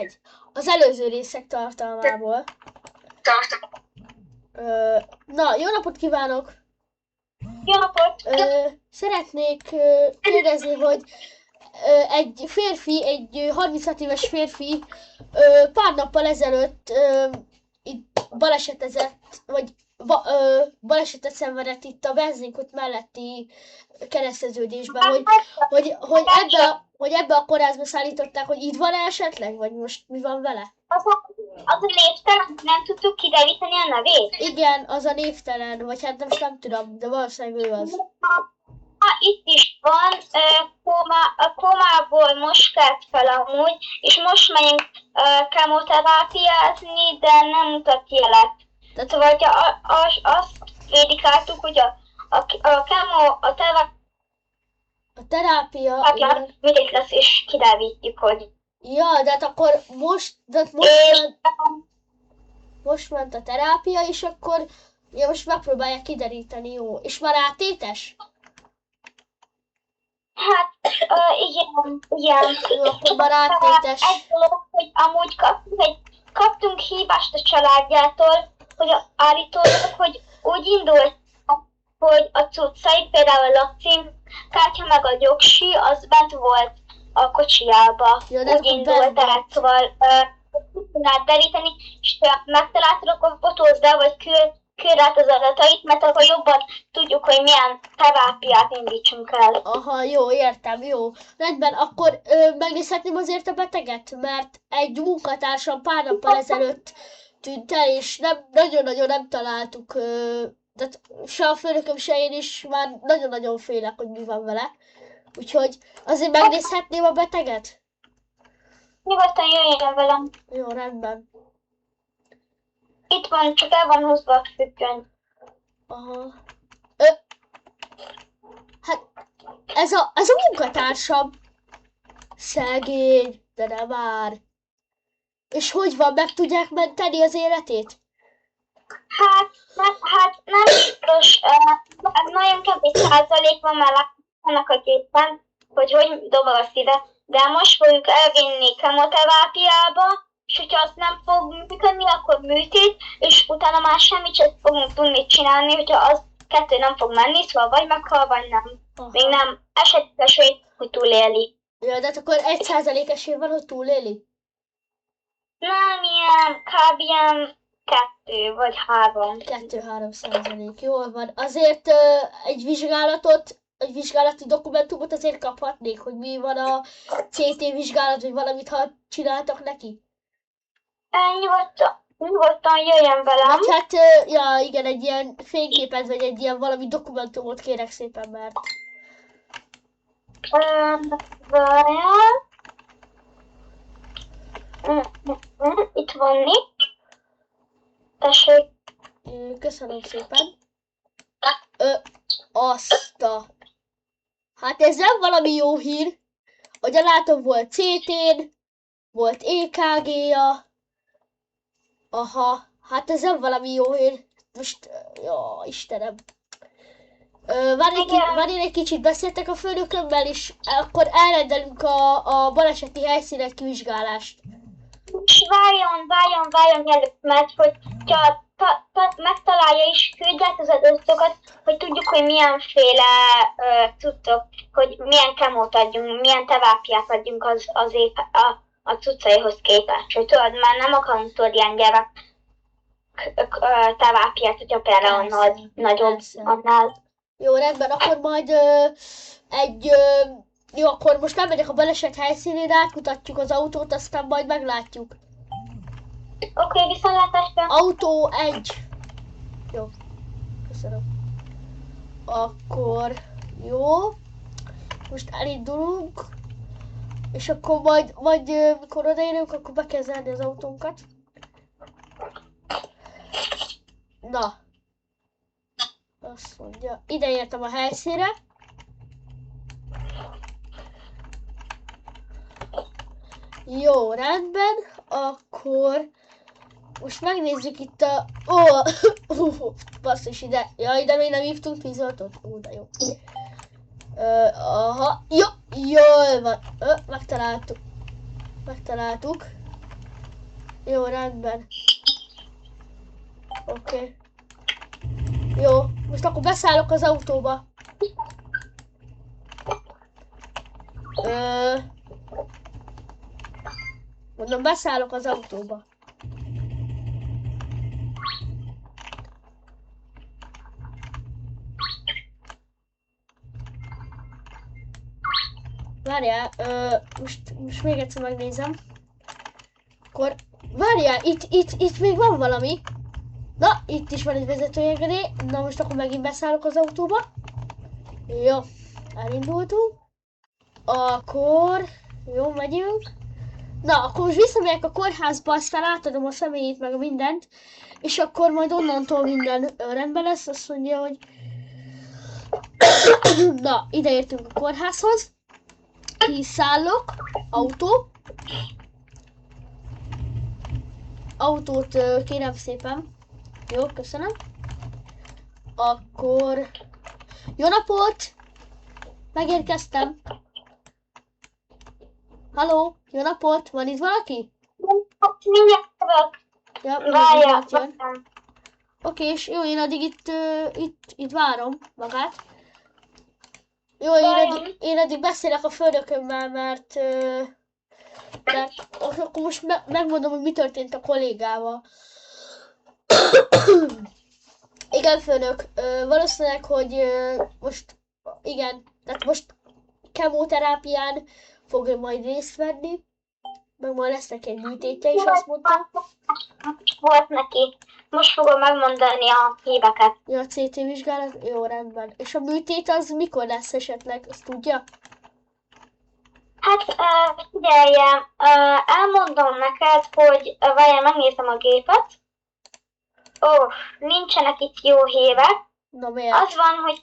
egy. Az előző részek tartalmából. Na, jó napot kívánok! Jó napot! Szeretnék kérdezni, hogy egy férfi, egy 36 éves férfi pár nappal ezelőtt itt balesetezett, vagy balesetet szenvedett itt a benzinkút melletti kereszteződésben, hogy ebbe a kórházba szállították, hogy itt van esetleg, vagy most mi van vele? Az a névtelen, nem tudtuk kideríteni a nevét? Igen, az a névtelen, vagy hát nem tudom, de valószínűleg ő az. Itt is van, a komából most kelt fel amúgy, és most megyünk kemoterápiázni, de nem mutat jelet. Szóval, hogyha azt prédikáltuk, hogy a terápia... mindig lesz, és kiderítjük, hogy... Ja, de hát akkor most ment a terápia, és akkor most megpróbálják kideríteni, jó. És már áttétes? Hát, igen. Jó, akkor már áttétes. Egy dolog, hogy amúgy kaptunk hívást a családjától, hogy állítólag, hogy úgy indult, hogy a cuccai, például a címkártya meg a jogsi, az bent volt a kocsiába. Ja, úgy indult el, szóval tudnád deríteni, és ha megtaláltad, akkor fotózd el, vagy küld át az adatait, mert akkor jobban tudjuk, hogy milyen terápiát indítsunk el. Aha, jó, értem, jó. Rendben, akkor megnézhetném azért a beteget, mert egy munkatársam pár nappal ezelőtt tűnt el, és nagyon-nagyon nem találtuk, de se a főnököm, se én is már nagyon-nagyon félek, hogy mi van vele. Úgyhogy azért megnézhetném a beteget? Nyugodtan jöjjön velem. Jó, rendben. Itt van, csak el van húzva a függöny. Aha. Hát, ez a munkatársam. Szegény, de nem már. És hogy van, meg tudják menteni az életét? Hát nem biztos, nagyon kevés százalék van már annak a gépen, hogy dobol a szíve, de most fogjuk elvinni kemoterápiába, és hogyha azt nem fog működni, akkor műtét, és utána már semmit sem fogunk tudni csinálni, hogyha az kettő nem fog menni, szóval vagy meghal, vagy nem. Aha. Még nem esetleges, hogy túléli. Ja, de hát akkor 1% esély van, hogy túléli? Nem ilyen, kb. Ilyen 2 vagy 3. 2-3%. Jól van. Azért egy vizsgálati dokumentumot azért kaphatnék, hogy mi van a CT vizsgálat, vagy valamit, ha csináltak neki? Nyugodtan jöjjön velem. Vagy hát, ja igen, egy ilyen fényképet, vagy egy ilyen valami dokumentumot kérek szépen, mert... Várjál. Itt van Nick. Tessék. Köszönöm szépen. Hát ez nem valami jó hír. Ahogy látom, volt CT-n, volt EKG-ja. Aha, hát ez nem valami jó hír. Most, jó, Istenem. Várj egy kicsit, beszéltek a főnökömmel, és akkor elrendelünk a baleseti helyszínen kivizsgálást. Várjon előtt, mert hogyha megtalálja és küldj át az adatokat, hogy tudjuk, hogy milyenféle cuccok, hogy milyen kemót adjunk, milyen terápiát adjunk a cuccaihoz képest. Hogy tudod, már nem akarunk tudod ilyen gyerek terápiát, hogyha például nagyobb annál. Jó, rendben, akkor majd jó, akkor most nem megyek a baleset helyszínére, átmutatjuk az autót, aztán majd meglátjuk. Oké, viszontlátásra. Autó 1. Jó, köszönöm. Akkor, jó. Most elindulunk. És akkor majd mikor odaérünk, akkor be kell zárni az autónkat. Na. Azt mondja, ide értem a helyszínre. Jó, rendben. Akkor most megnézzük itt a... Basszus, ide. Ja, ide még nem hívtunk tűzoltót. De jó. Aha. Jó, jól van. Megtaláltuk. Jó, rendben. Oké. Jó, most akkor beszállok az autóba. Ö... Mondom, beszállok az autóba. Várjál, most még egyszer megnézem. Akkor, várjál, itt még van valami. Na, itt is van egy vezetőengedély. Na, most akkor megint beszállok az autóba. Jó, elindultunk. Akkor, jó, megyünk. Na, akkor most visszamegyek a kórházba, aztán átadom a személyét, meg a mindent. És akkor majd onnantól minden rendben lesz. Azt mondja, hogy... Na, ide értünk a kórházhoz. Kiszállok. Autó. Autót kérem szépen. Jó, köszönöm. Akkor... Jó napot! Megérkeztem. Halló, jó napot! Van itt valaki? Mindjárt jövök. Ja, Várja. mindjárt jön. Oké, és jó, én addig itt várom magát. Jó, én addig beszélek a főnökömmel, mert akkor most megmondom, hogy mi történt a kollégával. Igen, főnök, valószínűleg, hogy most, igen, tehát most kemoterápián fog majd részt venni, meg majd lesz neki egy műtétje is, azt mondta. Volt neki. Most fogom megmondani a híveket. Ja, a CT vizsgálat, jó, rendben. És a műtét az mikor lesz esetleg, azt tudja? Hát figyelje, elmondom neked, hogy várjál, megnézem a gépet. Nincsenek itt jó hírek. Na miért? Az van, hogy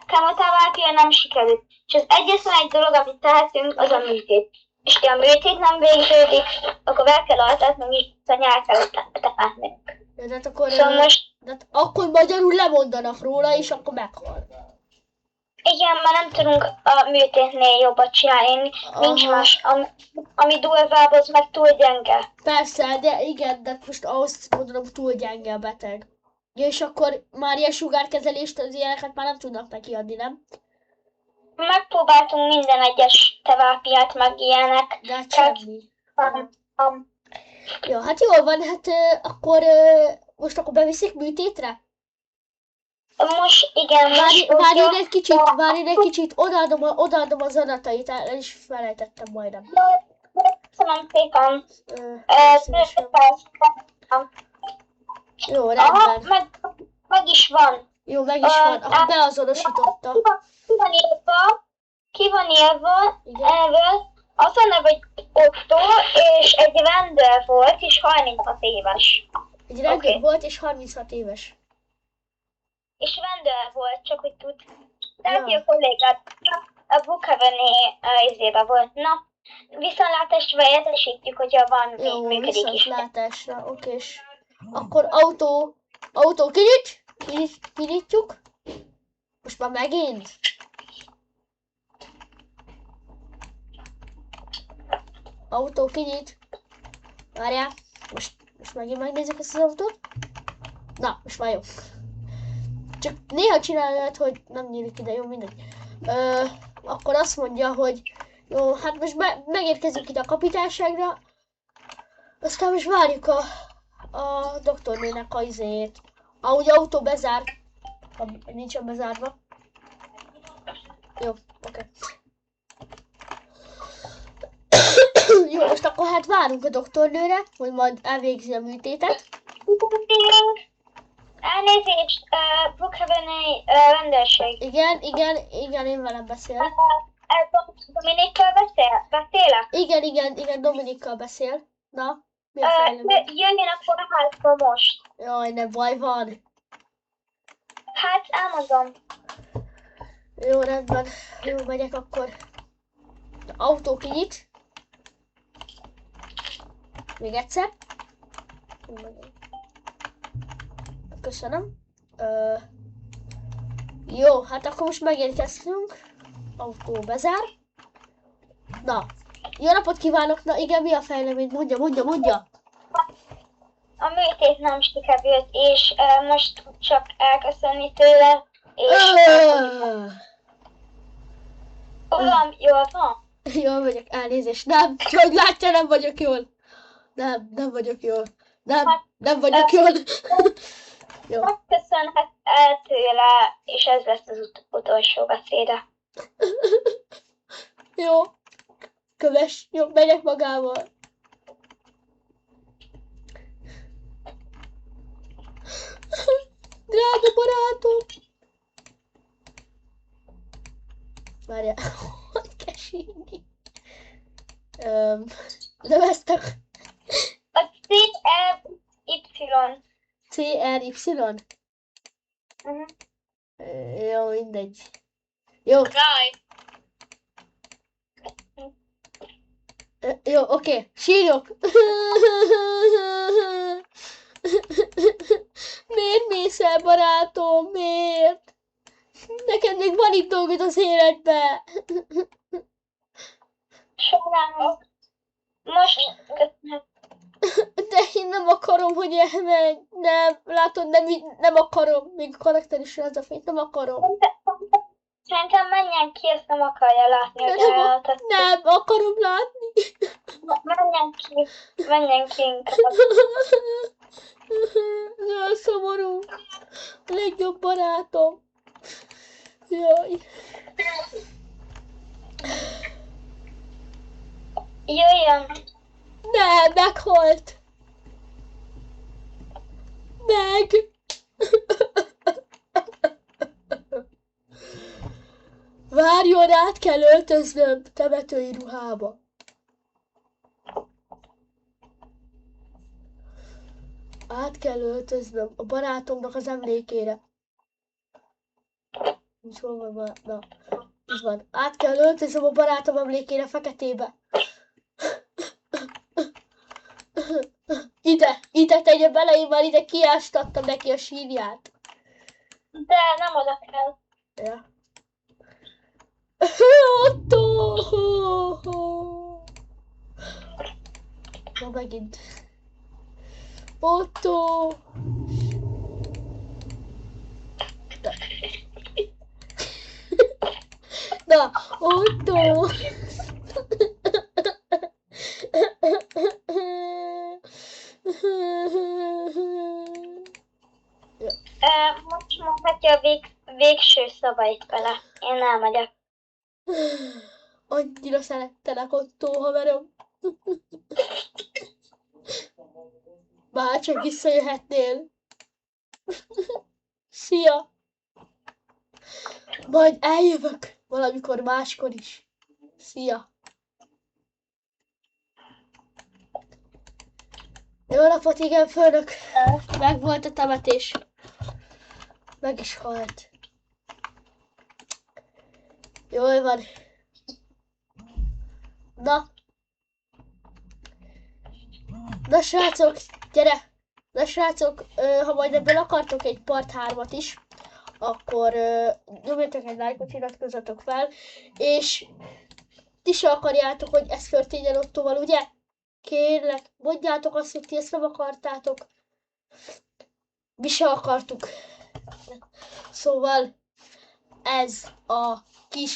kemoterápia nem sikerült. És az egyetlen egy dolog, amit tehetünk, az a műtét. És ha a műtét nem végződik, akkor el kell altatnunk, és a nyár kell tepátni. Ja, de hát akkor, Szóval most, akkor magyarul lemondanak róla, és akkor meghal. igen, már nem tudunk a műtétnél jobbat csinálni. Nincs Aha. más. Ami durvább, az meg túl gyenge. Persze, de igen, de most ahhoz mondom, túl gyenge a beteg. Ja, és akkor már ilyen sugárkezelést, az ilyeneket már nem tudnak neki adni, nem? Megpróbáltunk minden egyes terápiát, meg ilyenek. De hát semmi. Um, Jó, hát jól van, hát akkor most akkor beviszik műtétre? Most igen, most Várj egy kicsit, odaadom az adatait, el is felejtettem majdnem. Köszönöm szépen. Szívesen. Jó, Aha, rendben. meg is van. Jó, meg is van, akkor beazonosította. Ki van írva Igen. erről? Az a neve, hogy Otto, és egy rendőr volt, és 36 éves. Egy rendőr Oké. volt és 36 éves. És rendőr volt, csak hogy tud. Ja. Tehát a kollégát a Bukovani izébe volt. Na, viszontlátásra értesítjük, hogyha van Jó, még működik is. viszontlátásra, okés. Akkor autó kinyitjuk. Most már megint. Autó kinyit. Várjál, most megint megnézzük ezt az autót. Na, most már jó. Csak néha csinálod, hogy nem nyílik ide, jó, mindegy. Akkor azt mondja, hogy jó, hát most megérkezünk ide a kapitányságra. Aztán most várjuk a doktornőnek a izéjét. Ahogy autó bezár. Ha nincsen bezárva. Jó, oké. Jó, most akkor hát várunk a doktornőre, hogy majd elvégzi a műtétet. Elnézést, Bukovani rendőrség. Igen, én velem beszél. Dominikkal beszélek? Igen, Dominikkal beszél. Na, mi a fejlemény? Jöjjön a kórházba most. Jaj, ne baj van. Hát, elmondom. Jó, rendben. Jó, megyek akkor. Autó kinyit. Még egyszer. Köszönöm. Jó, hát akkor most megérkeztünk. Autó bezár. Na, Jó napot kívánok! Na igen, mi a fejlemény? Mondja! A műtét nem sikerült, és most csak elköszönni tőle, és uram, jól van? Jól vagyok, elnézést. Nem, hogy látja, nem vagyok jól. Nem vagyok jól. Nem vagyok jól. Jó. Megköszönhet el tőle, és ez lesz az utolsó beszéde. Jó. Köves. Jó, megyek magával. Drága barátom. Várjál. Hogy kell sírni? Nem ezt a... A CRY. CRY? Uh-huh. Jó, mindegy. Jó. Jó, oké. Sírok. Miért mész el, barátom? Miért? Neked még van itt dolgod az életbe. Sajnálom. Most köszönhet. De én nem akarom, hogy elmegy. Nem, látod, nem akarom. Még a karakter is az a fényt, nem akarom. Szerintem menjen ki, ezt nem akarja látni az állatot. Nem akarom látni. Menjen ki inkább. Nagyon szomorú. A legjobb barátom. Jaj. Jöjjön. Nem, meghalt. Meg. Várjon, át kell öltöznöm temetői ruhába. Át kell öltöznöm a barátomnak az emlékére. Nincs hol van, na, így van. Át kell öltöznöm a barátom emlékére feketébe. Ide tegye bele, én már ide kiástattam neki a sírját. De nem oda kell. Ja. Otto! Na megint. Otto! Na, Otto! Most mondhatja a végső szavait vele. Én elmegyek. Annyira szerettelek, Otto, haverom. Bárcsak visszajöhetnél. Szia! Majd eljövök valamikor máskor is. Szia! Jó napot, igen, főnök! Meg volt a temetés. Meg is halt. Jól van. Na. Na srácok, gyere! Na srácok, ha majd ebből akartok egy part 3-at is, akkor nyomjatok egy lájkot, iratkozzatok fel, és ti se akarjátok, hogy ez történjen Ottóval, ugye? Kérlek, mondjátok azt, hogy ti ezt nem akartátok. Mi se akartuk. Szóval ez a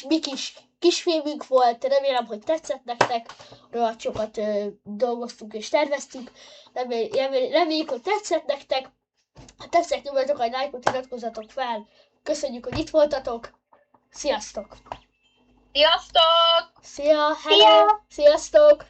mi kis kisfilmünk volt, remélem, hogy tetszett nektek, rohadt sokat dolgoztunk és terveztünk, reméljük, hogy tetszett nektek, ha tetszett, nyomjatok egy lájkot, iratkozzatok fel, köszönjük, hogy itt voltatok, sziasztok! Sziasztok! Szia, hello! Sziasztok!